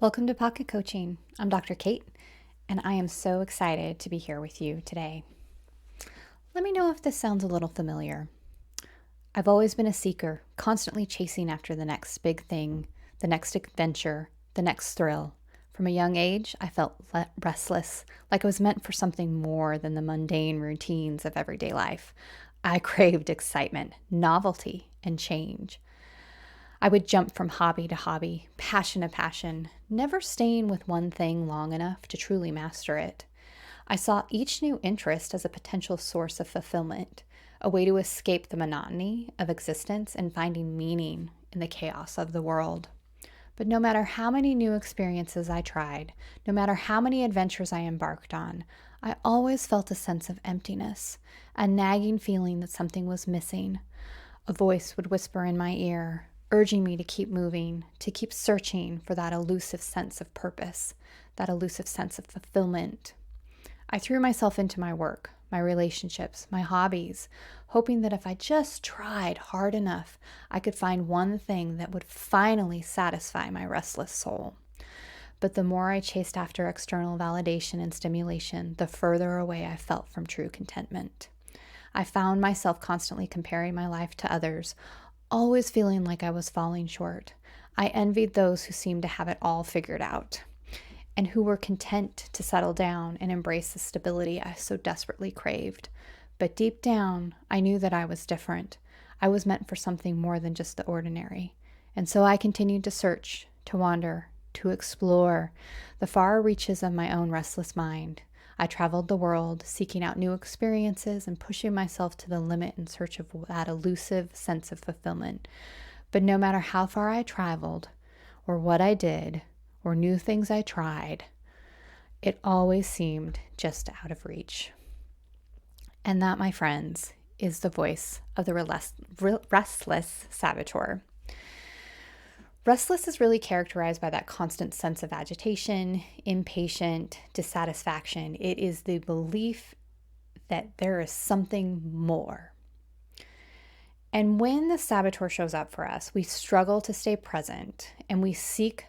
Welcome to Pocket Coaching. I'm Dr. Kate, and I am so excited to be here with you today. Let me know if this sounds a little familiar. I've always been a seeker, constantly chasing after the next big thing, the next adventure, the next thrill. From a young age, I felt restless, like I was meant for something more than the mundane routines of everyday life. I craved excitement, novelty, and change. I would jump from hobby to hobby, passion to passion, never staying with one thing long enough to truly master it. I saw each new interest as a potential source of fulfillment, a way to escape the monotony of existence and finding meaning in the chaos of the world. But no matter how many new experiences I tried, no matter how many adventures I embarked on, I always felt a sense of emptiness, a nagging feeling that something was missing. A voice would whisper in my ear, urging me to keep moving, to keep searching for that elusive sense of purpose, that elusive sense of fulfillment. I threw myself into my work, my relationships, my hobbies, hoping that if I just tried hard enough, I could find one thing that would finally satisfy my restless soul. But the more I chased after external validation and stimulation, the further away I felt from true contentment. I found myself constantly comparing my life to others, always feeling like I was falling short. I envied those who seemed to have it all figured out and who were content to settle down and embrace the stability I so desperately craved. But deep down, I knew that I was different. I was meant for something more than just the ordinary. And so I continued to search, to wander, to explore the far reaches of my own restless mind. I traveled the world, seeking out new experiences and pushing myself to the limit in search of that elusive sense of fulfillment. But no matter how far I traveled, or what I did, or new things I tried, it always seemed just out of reach. And that, my friends, is the voice of the restless saboteur. Restless is really characterized by that constant sense of agitation, impatience, dissatisfaction. It is the belief that there is something more. And when the saboteur shows up for us, we struggle to stay present and we seek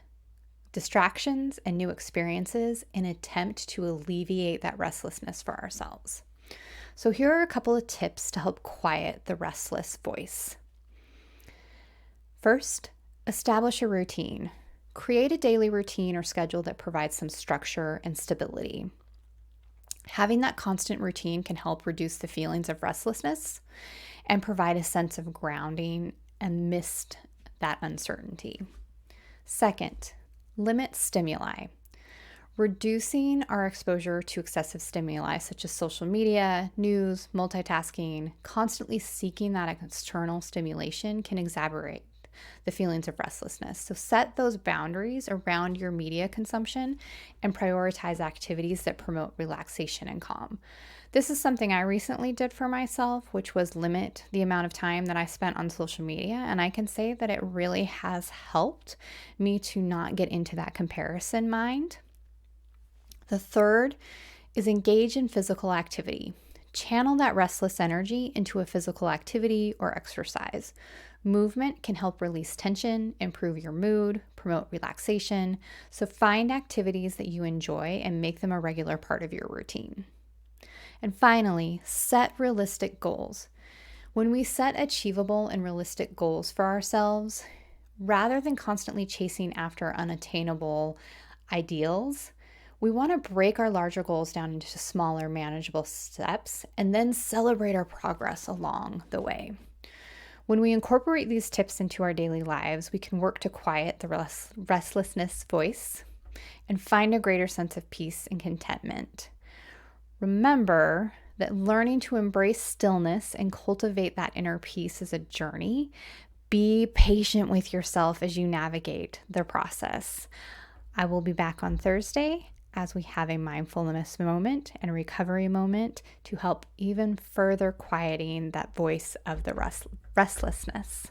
distractions and new experiences in an attempt to alleviate that restlessness for ourselves. So here are a couple of tips to help quiet the restless voice. First, establish a routine. Create a daily routine or schedule that provides some structure and stability. Having that constant routine can help reduce the feelings of restlessness and provide a sense of grounding amidst that uncertainty. Second, limit stimuli. Reducing our exposure to excessive stimuli such as social media, news, multitasking, constantly seeking that external stimulation can exacerbate the feelings of restlessness. So set those boundaries around your media consumption and prioritize activities that promote relaxation and calm. This is something I recently did for myself, which was limit the amount of time that I spent on social media. And I can say that it really has helped me to not get into that comparison mind. The third is engage in physical activity. Channel that restless energy into a physical activity or exercise. Movement can help release tension, improve your mood, promote relaxation. So find activities that you enjoy and make them a regular part of your routine. And finally, set realistic goals. When we set achievable and realistic goals for ourselves, rather than constantly chasing after unattainable ideals, we want to break our larger goals down into smaller, manageable steps and then celebrate our progress along the way. When we incorporate these tips into our daily lives, we can work to quiet the restlessness voice and find a greater sense of peace and contentment. Remember that learning to embrace stillness and cultivate that inner peace is a journey. Be patient with yourself as you navigate the process. I will be back on Thursday as we have a mindfulness moment and a recovery moment to help even further quieting that voice of the restlessness.